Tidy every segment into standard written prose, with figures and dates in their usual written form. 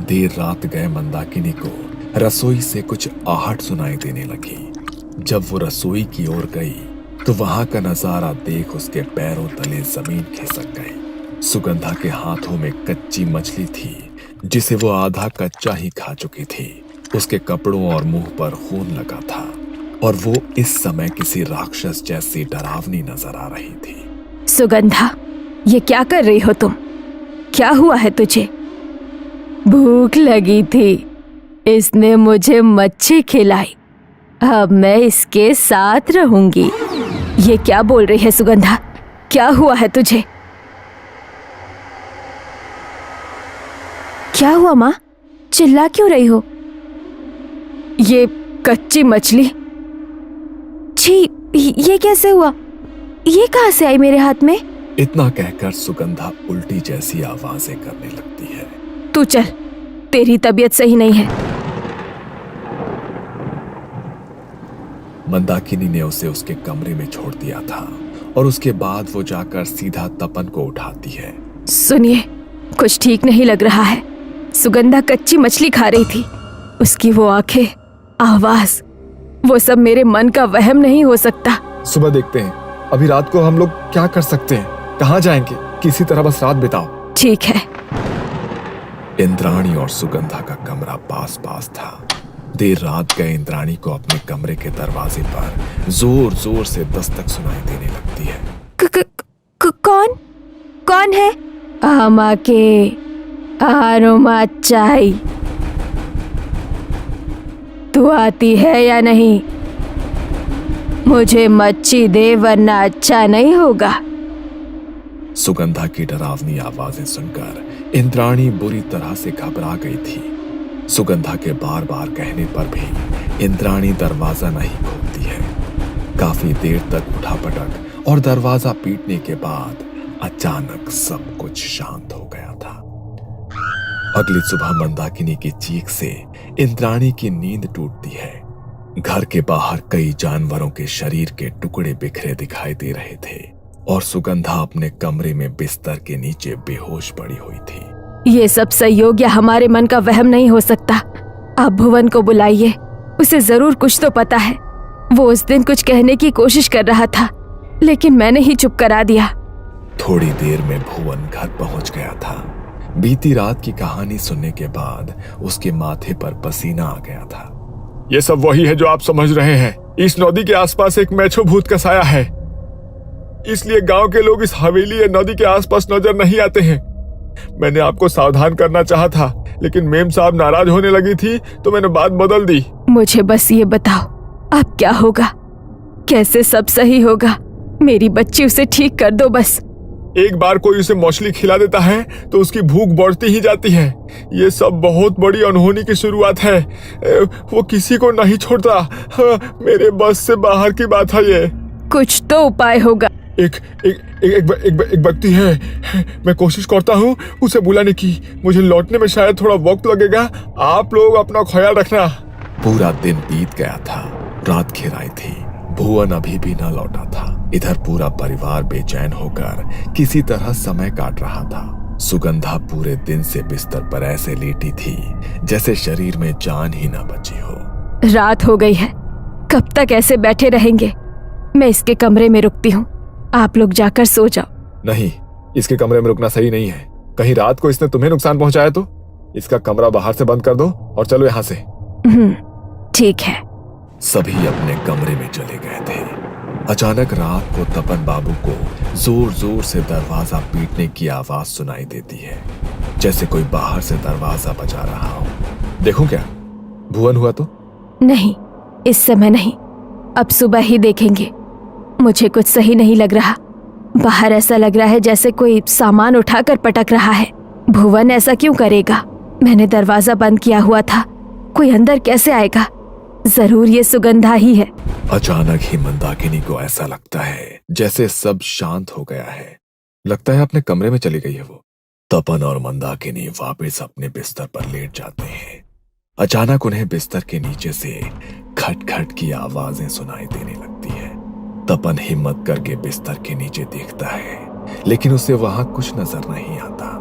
देर रात गए मंदाकिनी को रसोई से कुछ आहट सुनाई देने लगी। जब वो रसोई की ओर गई तो वहां का नजारा देख उसके पैरों तले जमीन खिसक गई। सुगंधा के हाथों में कच्ची मछली थी जिसे वो आधा कच्चा ही खा चुकी थी। उसके कपड़ों और मुंह पर खून लगा था और वो इस समय किसी राक्षस जैसी डरावनी नजर आ रही थी। सुगंधा, ये क्या कर रही हो तुम? क्या हुआ है तुझे? भूख लगी थी, इसने मुझे मच्छी खिलाई, अब मैं इसके साथ रहूंगी। ये क्या बोल रही है सुगंधा? क्या हुआ है तुझे? क्या हुआ माँ? चिल्ला क्यों रही हो? ये कच्ची मछली, छी, ये कैसे हुआ? ये कहाँ से आई मेरे हाथ में? इतना कहकर सुगंधा उल्टी जैसी आवाजें करने लगती है। तू चल, तेरी तबीयत सही नहीं है। मंदाकिनी ने उसे उसके कमरे में छोड़ दिया था और उसके बाद वो जाकर सीधा तपन को उठाती है। सुनिए, कुछ ठीक नहीं लग रहा है। सुगंधा कच्ची मछली खा रही थी। उसकी वो आंखें, आवाज, वो सब मेरे मन का वहम नहीं हो सकता। सुबह देखते हैं। अभी रात को हम लोग क्या कर सकते हैं? कहाँ जाएंगे? किसी तरह बस रात बिताओ। ठीक है। इंद्राणी और सुगंधा का कमरा पास पास था। देर रात गए इंद्राणी को अपने कमरे के दरवाजे पर जोर जोर से दस्तक सुनाई देने लगती है। कौन है? आमाके आरोमाचाई, तू आती है या नहीं? मुझे मच्छी दे वरना अच्छा नहीं होगा। सुगंधा की डरावनी आवाजें सुनकर इंद्राणी बुरी तरह से घबरा गई थी। सुगंधा के बार बार कहने पर भी इंद्राणी दरवाजा नहीं खोलती है। काफी देर तक उठापटक और दरवाजा पीटने के बाद अचानक सब कुछ शांत हो गया था। अगली सुबह मंदाकिनी की चीख से इंद्राणी की नींद टूटती है। घर के बाहर कई जानवरों के शरीर के टुकड़े बिखरे दिखाई दे रहे थे और सुगंधा अपने कमरे में बिस्तर के नीचे बेहोश पड़ी हुई थी। ये सब संयोग या हमारे मन का वहम नहीं हो सकता। आप भुवन को बुलाइए, उसे जरूर कुछ तो पता है। वो उस दिन कुछ कहने की कोशिश कर रहा था लेकिन मैंने ही चुप करा दिया। थोड़ी देर में भुवन घर पहुंच गया था। बीती रात की कहानी सुनने के बाद उसके माथे पर पसीना आ गया था। ये सब वही है जो आप समझ रहे हैं। इस नदी के आसपास एक मैछो भूत का साया है, इसलिए गांव के लोग इस हवेली या नदी के आसपास नजर नहीं आते हैं। मैंने आपको सावधान करना चाहा था लेकिन मेम साहब नाराज होने लगी थी तो मैंने बात बदल दी। मुझे बस ये बताओ, अब क्या होगा? कैसे सब सही होगा? मेरी बच्ची, उसे ठीक कर दो बस। एक बार कोई उसे मछली खिला देता है तो उसकी भूख बढ़ती ही जाती है। ये सब बहुत बड़ी अनहोनी की शुरुआत है। वो किसी को नहीं छोड़ता। हाँ, मेरे बस से बाहर की बात है ये। कुछ तो उपाय होगा। एक व्यक्ति है, मैं कोशिश करता हूँ उसे बुलाने की। मुझे लौटने में शायद थोड़ा वक्त लगेगा। आप लोग अपना ख्याल रखना। पूरा दिन बीत गया था। रात घिर आई थी। भुवन अभी भी न लौटा था। इधर पूरा परिवार बेचैन होकर किसी तरह समय काट रहा था। सुगंधा पूरे दिन से बिस्तर पर ऐसे लेटी थी जैसे शरीर में जान ही न बची हो। रात हो गई है, कब तक ऐसे बैठे रहेंगे? मैं इसके कमरे में रुकती हूँ, आप लोग जाकर सो जाओ। नहीं, इसके कमरे में रुकना सही नहीं है। कहीं रात को इसने तुम्हें नुकसान पहुंचाया तो? इसका कमरा बाहर से बंद कर दो और चलो यहाँ से। ठीक है। सभी अपने कमरे में चले गए थे। अचानक रात को तपन बाबू को जोर जोर से दरवाजा पीटने की आवाज सुनाई देती है, जैसे कोई बाहर से दरवाजा बजा रहा हो। देखूं क्या? भुवन हुआ तो? नहीं, इस समय नहीं, अब सुबह ही देखेंगे। मुझे कुछ सही नहीं लग रहा। बाहर ऐसा लग रहा है जैसे कोई सामान उठाकर पटक रहा है। भुवन ऐसा क्यों करेगा? मैंने दरवाजा बंद किया हुआ था, कोई अंदर कैसे आएगा? जरूर ये सुगंधा ही है। अचानक ही मंदाकिनी को ऐसा लगता है जैसे सब शांत हो गया है। लगता है अपने कमरे में चली गई है वो। तपन और मंदाकिनी वापस अपने बिस्तर पर लेट जाते हैं। अचानक उन्हें बिस्तर के नीचे से खटखट की आवाजें सुनाई देने लगती है। तपन हिम्मत करके बिस्तर के नीचे देखता है, लेकिन उसे वहां कुछ नजर नहीं आता।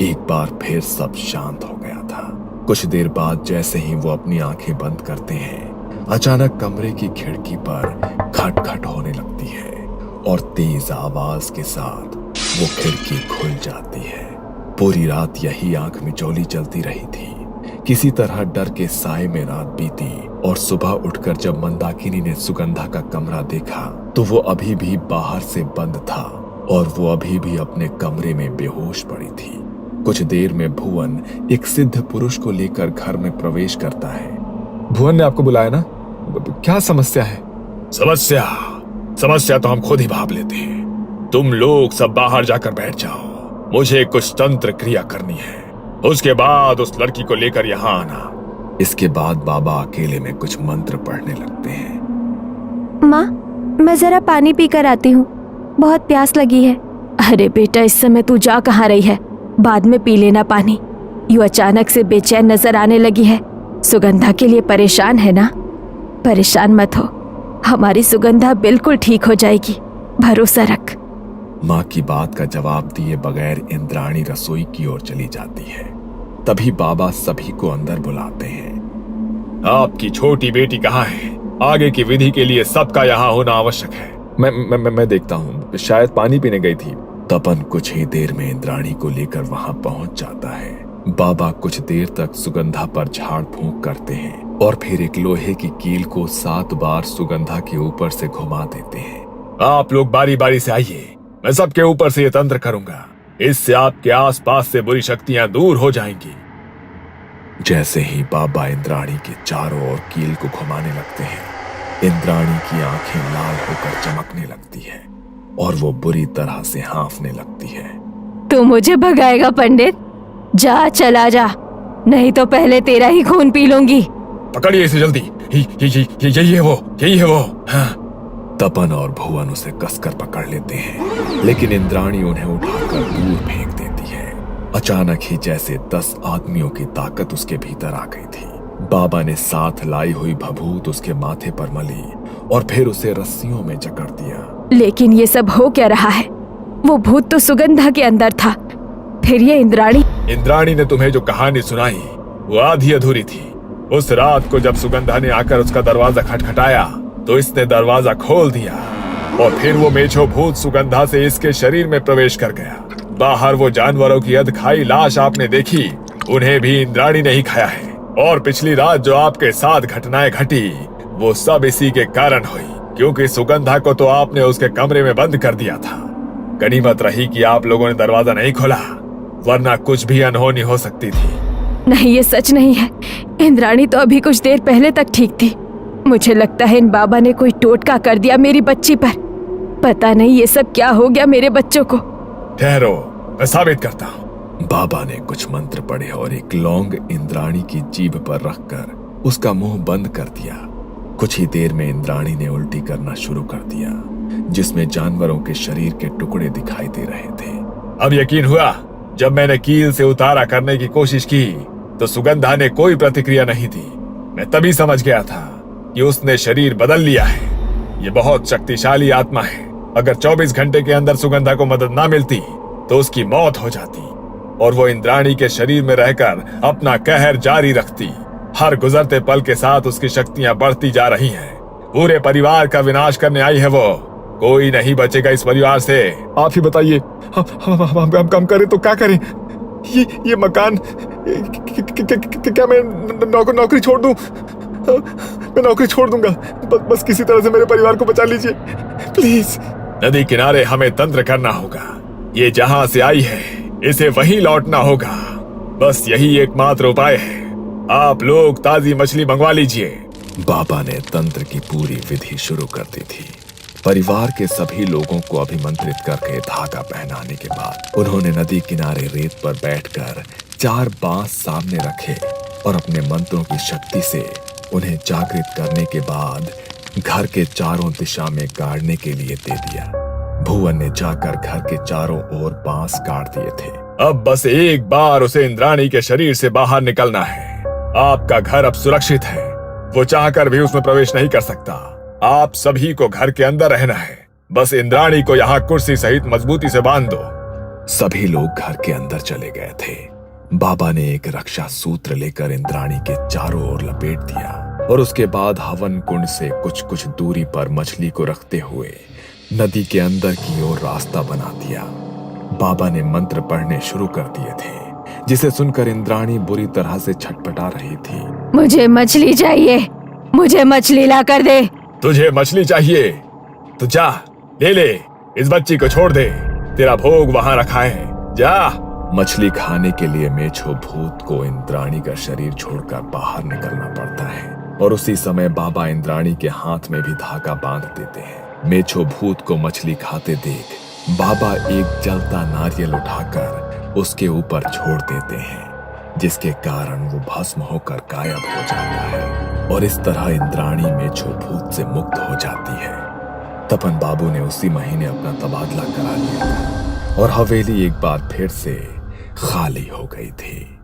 एक बार फिर सब शांत हो गया था। कुछ देर बाद जैसे ही वो अपनी आंखें बंद करते हैं, अचानक कमरे की खिड़की पर खटखट होने लगती है और तेज आवाज के साथ वो खिड़की खुल जाती है। पूरी रात यही आंख मिचौली चलती रही थी। किसी तरह डर के साए में रात बीती और सुबह उठकर जब मंदाकिनी ने सुगंधा का कमरा देखा तो वो अभी भी बाहर से बंद था और वो अभी भी अपने कमरे में बेहोश पड़ी थी। कुछ देर में भुवन एक सिद्ध पुरुष को लेकर घर में प्रवेश करता है। भुवन ने आपको बुलाया ना? क्या समस्या है? समस्या तो हम खुद ही भाप लेते हैं। तुम लोग सब बाहर जाकर बैठ जाओ, मुझे कुछ तंत्र क्रिया करनी है, उसके बाद उस लड़की को लेकर यहाँ आना। इसके बाद बाबा अकेले में कुछ मंत्र पढ़ने लगते हैं। माँ, मैं जरा पानी पीकर आती हूँ, बहुत प्यास लगी है। अरे बेटा, इस समय तू जा कहाँ रही है? बाद में पी लेना पानी। यूँ अचानक से बेचैन नजर आने लगी है। सुगंधा के लिए परेशान है ना? परेशान मत हो, हमारी सुगंधा बिल्कुल ठीक हो जाएगी, भरोसा रख। माँ की बात का जवाब दिए बगैर इंद्राणी रसोई की ओर चली जाती है। तभी बाबा सभी को अंदर बुलाते हैं। आपकी छोटी बेटी कहाँ है? आगे की विधि के लिए सबका यहाँ होना आवश्यक है। मैं देखता हूँ, शायद पानी पीने गई थी। तपन कुछ ही देर में इंद्राणी को लेकर वहां पहुंच जाता है। बाबा कुछ देर तक सुगंधा पर झाड़ फूंक करते हैं और फिर एक लोहे की कील को 7 बार सुगंधा के ऊपर से घुमा देते हैं। आप लोग बारी बारी से आइए, मैं सबके ऊपर से ये तंत्र करूंगा, इससे आपके आसपास से बुरी शक्तियां दूर हो जाएंगी। जैसे ही बाबा इंद्राणी के चारों ओर कील को घुमाने लगते हैं, इंद्राणी की आंखें लाल होकर चमकने लगती है और वो बुरी तरह से हांफने लगती है। तू मुझे भगाएगा पंडित? जा, चला जा, नहीं तो पहले तेरा ही खून पी लूंगी। पकड़िए इसे जल्दी, यही है वो। हाँ। तपन और भुवन उसे कसकर पकड़ लेते हैं, लेकिन इंद्राणी उन्हें उठाकर दूर फेंक देती है। अचानक ही जैसे 10 आदमियों की ताकत उसके भीतर आ गई थी। बाबा ने साथ लाई हुई भभूत उसके माथे पर मली और फिर उसे रस्सियों में जकड़ दिया। लेकिन ये सब हो क्या रहा है? वो भूत तो सुगंधा के अंदर था, फिर ये इंद्राणी ने तुम्हें जो कहानी सुनाई वो आधी अधूरी थी। उस रात को जब सुगंधा ने आकर उसका दरवाजा खटखटाया तो इसने दरवाजा खोल दिया और फिर वो मेछो भूत सुगंधा से इसके शरीर में प्रवेश कर गया। बाहर वो जानवरों की अधखाई लाश आपने देखी, उन्हें भी इंद्राणी ने ही खाया है। और पिछली रात जो आपके साथ घटनाएं घटी वो सब इसी के कारण हुई, क्योंकि सुगंधा को तो आपने उसके कमरे में बंद कर दिया था। गनीमत रही कि आप लोगों ने दरवाजा नहीं खोला, वरना कुछ भी अनहोनी हो सकती थी। नहीं, ये सच नहीं है। इंद्राणी तो अभी कुछ देर पहले तक ठीक थी। मुझे लगता है इन बाबा ने कोई टोटका कर दिया मेरी बच्ची पर। पता नहीं ये सब क्या हो गया मेरे बच्चों को। ठहरो, मैं साबित करता हूँ। बाबा ने कुछ मंत्र पढ़े और एक लौंग इंद्राणी की जीभ पर रखकर उसका मुंह बंद कर दिया। कुछ ही देर में इंद्राणी ने उल्टी करना शुरू कर दिया, जिसमें जानवरों के शरीर के टुकड़े दिखाई दे रहे थे। अब यकीन हुआ, जब मैंने कील से उतारा करने की कोशिश की तो सुगंधा ने कोई प्रतिक्रिया नहीं दी। मैं तभी समझ गया था कि उसने शरीर बदल लिया है। ये बहुत शक्तिशाली आत्मा है। अगर 24 घंटे के अंदर सुगंधा को मदद ना मिलती तो उसकी मौत हो जाती और वो इंद्राणी के शरीर में रहकर अपना कहर जारी रखती। हर गुजरते पल के साथ उसकी शक्तियां बढ़ती जा रही हैं। पूरे परिवार का विनाश करने आई है वो। कोई नहीं बचेगा इस परिवार से। आप ही बताइए, हम काम करें तो क्या करें? ये मकान क्या मैं नौकरी छोड़ दूं? मैं नौकरी छोड़ दूंगा। बस किसी तरह से मेरे परिवार को बचा लीजिए प्लीज। नदी किनारे हमें तंत्र करना होगा। ये जहां से आई है इसे वहीं लौटना होगा। बस यही एकमात्र उपाय है। आप लोग ताजी मछली मंगवा लीजिए। बाबा ने तंत्र की पूरी विधि शुरू कर दी थी। परिवार के सभी लोगों को अभिमंत्रित करके धागा पहनाने के बाद उन्होंने नदी किनारे रेत पर बैठकर 4 बांस सामने रखे और अपने मंत्रों की शक्ति से उन्हें जागृत करने के बाद घर के चारों दिशा में गाड़ने के लिए दे दिया। भुवन ने जाकर घर के चारों ओर बांस गाड़ दिए थे। अब बस एक बार उसे इंद्राणी के शरीर से बाहर निकलना है। आपका घर अब सुरक्षित है। वो चाहकर भी उसमें प्रवेश नहीं कर सकता। आप सभी को घर के अंदर रहना है। बस इंद्राणी को यहाँ कुर्सी सहित मजबूती से बांध दो। सभी लोग घर के अंदर चले गए थे। बाबा ने एक रक्षा सूत्र लेकर इंद्राणी के चारों ओर लपेट दिया और उसके बाद हवन कुंड से कुछ कुछ दूरी पर मछली को रखते हुए नदी के अंदर की ओर रास्ता बना दिया। बाबा ने मंत्र पढ़ने शुरू कर दिए थे, जिसे सुनकर इंद्राणी बुरी तरह से छटपटा रही थी। मुझे मछली चाहिए, मुझे मछली ला कर दे। तुझे मछली चाहिए तो जा ले, इस बच्ची को छोड़ दे, तेरा भोग वहां रखा है, जा। मछली खाने के लिए मेछो भूत को इंद्राणी का शरीर छोड़कर बाहर निकलना पड़ता है और उसी समय बाबा इंद्राणी के हाथ में भी धागा बांध देते हैं। मेछो भूत को मछली खाते देख बाबा एक जलता नारियल उठाकर उसके ऊपर छोड़ देते हैं, जिसके कारण वो भस्म होकर गायब हो जाता है और इस तरह इंद्राणी मेछो भूत से मुक्त हो जाती है। तपन बाबू ने उसी महीने अपना तबादला करा लिया था और हवेली एक बार फिर से खाली हो गई थी।